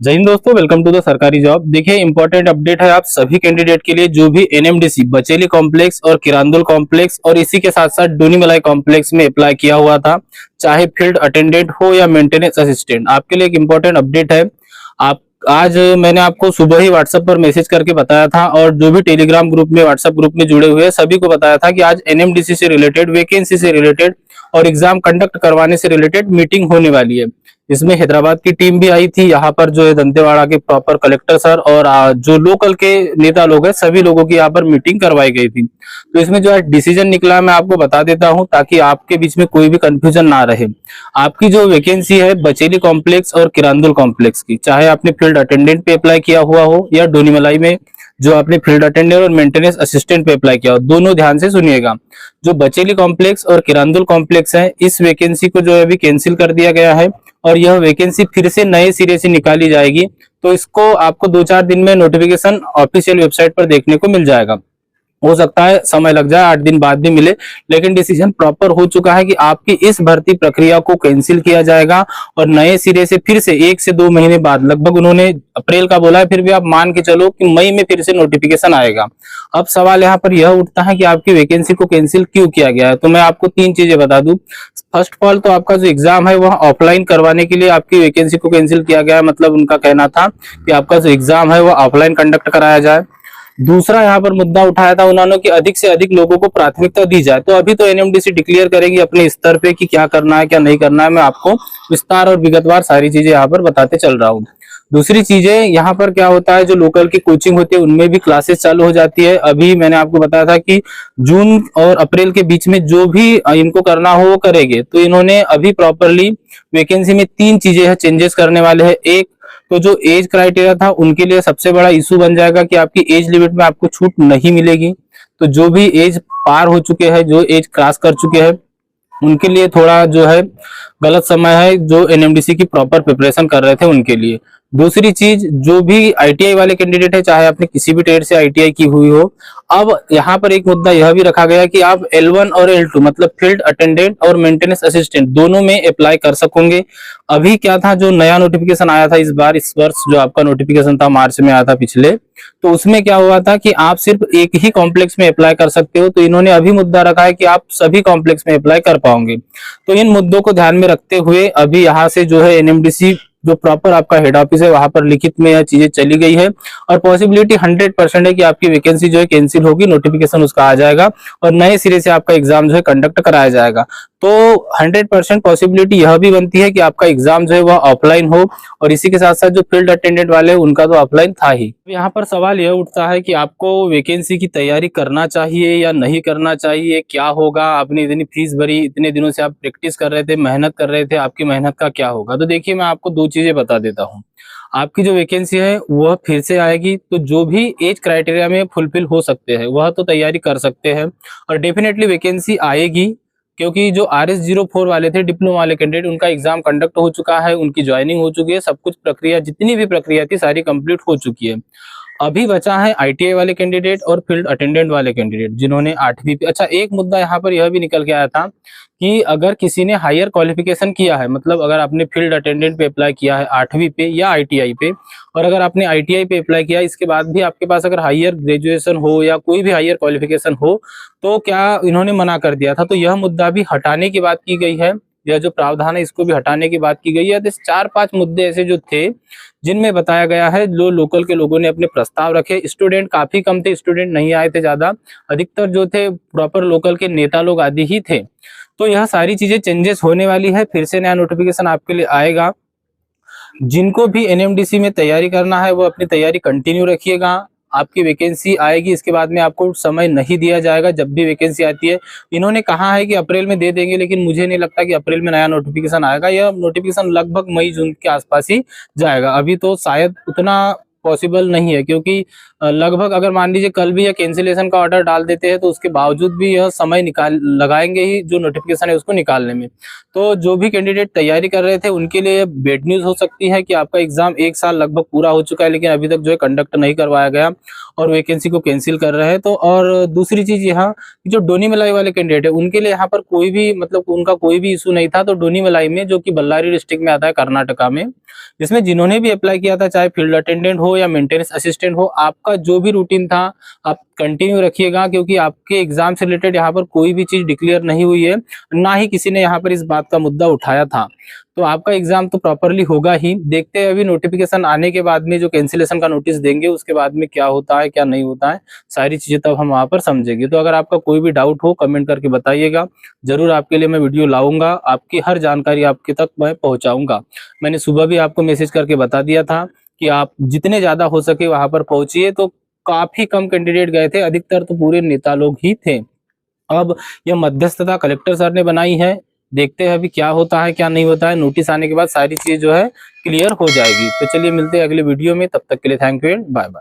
जय हिंद दोस्तों, welcome to the सरकारी जॉब। देखिए, इंपॉर्टेंट अपडेट है आप सभी कैंडिडेट के लिए जो भी एनएमडीसी बचेली कॉम्प्लेक्स और किरांदुल कॉम्प्लेक्स और इसी के साथ साथ डोनीमलाई कॉम्प्लेक्स में अप्लाई किया हुआ था, चाहे फील्ड अटेंडेंट हो या मेंटेनेंस असिस्टेंट। आपके लिए एक इंपॉर्टेंट अपडेट है। आप आज मैंने आपको सुबह ही व्हाट्सएप पर मैसेज करके बताया था और जो भी टेलीग्राम ग्रुप में व्हाट्सएप ग्रुप में जुड़े हुए सभी को बताया था कि आज एनएमडीसी से रिलेटेड, वैकेंसी से रिलेटेड और एग्जाम कंडक्ट करवाने से रिलेटेड मीटिंग होने वाली है। इसमें हैदराबाद की टीम भी आई थी। यहाँ पर जो है दंतेवाड़ा के प्रॉपर कलेक्टर सर और जो लोकल के नेता लोग हैं सभी लोगों की यहाँ पर मीटिंग करवाई गई थी। तो इसमें जो है डिसीजन निकला मैं आपको बता देता हूँ ताकि आपके बीच में कोई भी कंफ्यूजन ना रहे। आपकी जो वैकेंसी है बचेली कॉम्प्लेक्स और किरांदुल कॉम्प्लेक्स की, चाहे आपने फील्ड अटेंडेंट पे अप्लाई किया हुआ हो या डोनीमलाई में जो आपने फील्ड अटेंडेंट और मेंटेनेंस असिस्टेंट पे अप्लाई किया हो, दोनों ध्यान से सुनिएगा। जो बचेली कॉम्प्लेक्स और किरांदुल कॉम्प्लेक्स है, इस वैकेंसी को जो है अभी कैंसिल कर दिया गया है और यह वैकेंसी फिर से नए सिरे से निकाली जाएगी। तो इसको आपको 2-4 दिन में नोटिफिकेशन ऑफिशियल वेबसाइट पर देखने को मिल जाएगा। हो सकता है समय लग जाए, 8 दिन बाद भी मिले, लेकिन डिसीजन प्रॉपर हो चुका है कि आपकी इस भर्ती प्रक्रिया को कैंसिल किया जाएगा और नए सिरे से फिर से 1 से 2 महीने बाद, लगभग उन्होंने अप्रैल का बोला है, फिर भी आप मान के चलो कि मई में फिर से नोटिफिकेशन आएगा। अब सवाल यहाँ पर यह उठता है कि आपकी वैकेंसी को कैंसिल क्यों किया गया है। तो मैं आपको 3 चीजें बता दूं। फर्स्ट ऑफ ऑल तो आपका जो एग्जाम है वह ऑफलाइन करवाने के लिए आपकी वैकेंसी को कैंसिल किया गया है। मतलब उनका कहना था कि आपका जो एग्जाम है वह ऑफलाइन कंडक्ट कराया जाए। दूसरा यहाँ पर मुद्दा उठाया था उन्होंने कि अधिक से अधिक लोगों को प्राथमिकता दी जाए। तो अभी तो एनएमडीसी डिक्लेयर करेंगे अपने स्तर पे कि क्या करना है क्या नहीं करना है। मैं आपको विस्तार और विगतवार सारी चीजें यहाँ पर बताते चल रहा हूँ। दूसरी चीजें यहाँ पर क्या होता है, जो लोकल की कोचिंग होती है उनमें भी क्लासेस चालू हो जाती है। अभी मैंने आपको बताया था कि जून और अप्रैल के बीच में जो भी इनको करना हो वो करेंगे। तो इन्होंने अभी प्रॉपरली वैकेंसी में 3 चीजें है चेंजेस करने वाले हैं। एक तो जो एज क्राइटेरिया था उनके लिए सबसे बड़ा इशू बन जाएगा कि आपकी एज लिमिट में आपको छूट नहीं मिलेगी। तो जो भी एज पार हो चुके हैं, जो एज क्रॉस कर चुके हैं, उनके लिए थोड़ा जो है गलत समय है, जो एनएमडीसी की प्रॉपर प्रिपरेशन कर रहे थे उनके लिए। दूसरी चीज, जो भी आईटीआई वाले कैंडिडेट है, चाहे आपने किसी भी ट्रेड से आईटीआई की हुई हो, अब यहाँ पर एक मुद्दा यह भी रखा गया कि आप L1 और L2 मतलब फील्ड अटेंडेंट और मेंटेनेंस असिस्टेंट दोनों में अप्लाई कर सकोगे। अभी क्या था, जो नया नोटिफिकेशन आया था इस बार, इस वर्ष जो आपका नोटिफिकेशन था मार्च में आया था पिछले, तो उसमें क्या हुआ था कि आप सिर्फ एक ही कॉम्प्लेक्स में अप्लाई कर सकते हो। तो इन्होंने अभी मुद्दा रखा है कि आप सभी कॉम्प्लेक्स में अप्लाई कर पाओगे। तो इन मुद्दों को ध्यान में रखते हुए अभी यहाँ से जो है एनएमडीसी जो प्रॉपर आपका हेड ऑफिस है वहां पर लिखित में यह चीजें चली गई है और पॉसिबिलिटी 100% है कि आपकी वैकेंसी जो है कैंसिल होगी, नोटिफिकेशन उसका आ जाएगा और नए सिरे से आपका एग्जाम जो है कंडक्ट कराया जाएगा। तो 100% पॉसिबिलिटी यह भी बनती है कि आपका एग्जाम जो है वह ऑफलाइन हो और इसी के साथ साथ जो फील्ड अटेंडेंट वाले हैं उनका तो ऑफलाइन था ही। यहाँ पर सवाल यह उठता है कि आपको वैकेंसी की तैयारी करना चाहिए या नहीं करना चाहिए, क्या होगा। आपने इतनी फीस भरी, इतने दिनों से आप प्रैक्टिस कर रहे थे, मेहनत कर रहे थे, आपकी मेहनत का क्या होगा। तो देखिए, मैं आपको 2 चीजें बता देता हूँ। आपकी जो वैकेंसी है वह फिर से आएगी, तो जो भी एज क्राइटेरिया में फुलफिल हो सकते हैं वह तो तैयारी कर सकते हैं और डेफिनेटली वैकेंसी आएगी। क्योंकि जो RS04 वाले थे, डिप्लोमा वाले कैंडिडेट, उनका एग्जाम कंडक्ट हो चुका है, उनकी ज्वाइनिंग हो चुकी है, सब कुछ प्रक्रिया, जितनी भी प्रक्रिया थी सारी कंप्लीट हो चुकी है। अभी बचा है आईटीआई वाले कैंडिडेट और फील्ड अटेंडेंट वाले कैंडिडेट जिन्होंने 8वीं पे। अच्छा, एक मुद्दा यहाँ पर यह भी निकल के आया था कि अगर किसी ने हायर क्वालिफिकेशन किया है, मतलब अगर आपने फील्ड अटेंडेंट पे अप्लाई किया है 8वीं पे या आईटीआई पे, और अगर आपने आईटीआई पे अप्लाई किया इसके बाद भी आपके पास अगर हायर ग्रेजुएशन हो या कोई भी हायर क्वालिफिकेशन हो, तो क्या इन्होंने मना कर दिया था। तो यह मुद्दा भी हटाने की बात की गई है, यह जो प्रावधान है इसको भी हटाने की बात की गई है। तो 4-5 मुद्दे ऐसे जो थे जिनमें बताया गया है, जो लोकल के लोगों ने अपने प्रस्ताव रखे। स्टूडेंट काफी कम थे, स्टूडेंट नहीं आए थे ज्यादा, अधिकतर जो थे प्रॉपर लोकल के नेता लोग आदि ही थे। तो यह सारी चीजें चेंजेस होने वाली है, फिर से नया नोटिफिकेशन आपके लिए आएगा। जिनको भी एनएमडीसी में तैयारी करना है वो अपनी तैयारी कंटिन्यू रखिएगा। आपकी वैकेंसी आएगी, इसके बाद में आपको समय नहीं दिया जाएगा। जब भी वैकेंसी आती है, इन्होंने कहा है कि अप्रैल में दे देंगे, लेकिन मुझे नहीं लगता कि अप्रैल में नया नोटिफिकेशन आएगा। यह नोटिफिकेशन लगभग मई जून के आसपास ही जाएगा। अभी तो शायद उतना पॉसिबल नहीं है, क्योंकि लगभग अगर मान लीजिए कल भी यह कैंसिलेशन का ऑर्डर डाल देते हैं तो उसके बावजूद भी यह समय निकाल लगाएंगे ही जो नोटिफिकेशन है उसको निकालने में। तो जो भी कैंडिडेट तैयारी कर रहे थे उनके लिए बैड न्यूज हो सकती है कि आपका एग्जाम 1 साल लगभग पूरा हो चुका है, लेकिन अभी तक जो है कंडक्ट नहीं करवाया गया और वैकेंसी को कैंसिल कर रहे हैं। तो और दूसरी चीज यहाँ जो डोनी मलाई वाले कैंडिडेट है उनके लिए यहाँ पर कोई भी मतलब उनका कोई भी इशू नहीं था। तो डोनी मलाई में, जो कि बल्लारी डिस्ट्रिक्ट में आता है कर्नाटका में, जिसमें जिन्होंने भी अप्लाई किया था, चाहे फील्ड अटेंडेंट हो या मेंटेनेंस असिस्टेंट हो, आपका जो भी रूटीन था आप कंटिन्यू रखिएगा, क्योंकि आपके एग्जाम से रिलेटेड यहाँ पर कोई भी चीज डिक्लेयर नहीं हुई है, ना ही किसी ने यहाँ पर इस बात का मुद्दा उठाया था। तो आपका एग्जाम तो प्रॉपरली होगा ही। देखते हैं अभी नोटिफिकेशन आने के बाद में जो कैंसिलेशन का नोटिस देंगे उसके बाद में क्या होता है क्या नहीं होता है, सारी चीजें तब हम वहां पर समझेंगे। तो अगर आपका कोई भी डाउट हो कमेंट करके बताइएगा, जरूर आपके लिए मैं वीडियो लाऊंगा, आपकी हर जानकारी आपके तक मैं पहुंचाऊंगा। मैंने सुबह भी आपको मैसेज करके बता दिया था कि आप जितने ज्यादा हो सके वहां पर पहुंचिए। तो काफी कम कैंडिडेट गए थे, अधिकतर तो पूरे नेता लोग ही थे। अब यह मध्यस्थता कलेक्टर सर ने बनाई है, देखते हैं अभी क्या होता है क्या नहीं होता है। नोटिस आने के बाद सारी चीज जो है क्लियर हो जाएगी। तो चलिए मिलते हैं अगले वीडियो में, तब तक के लिए thank you and bye bye.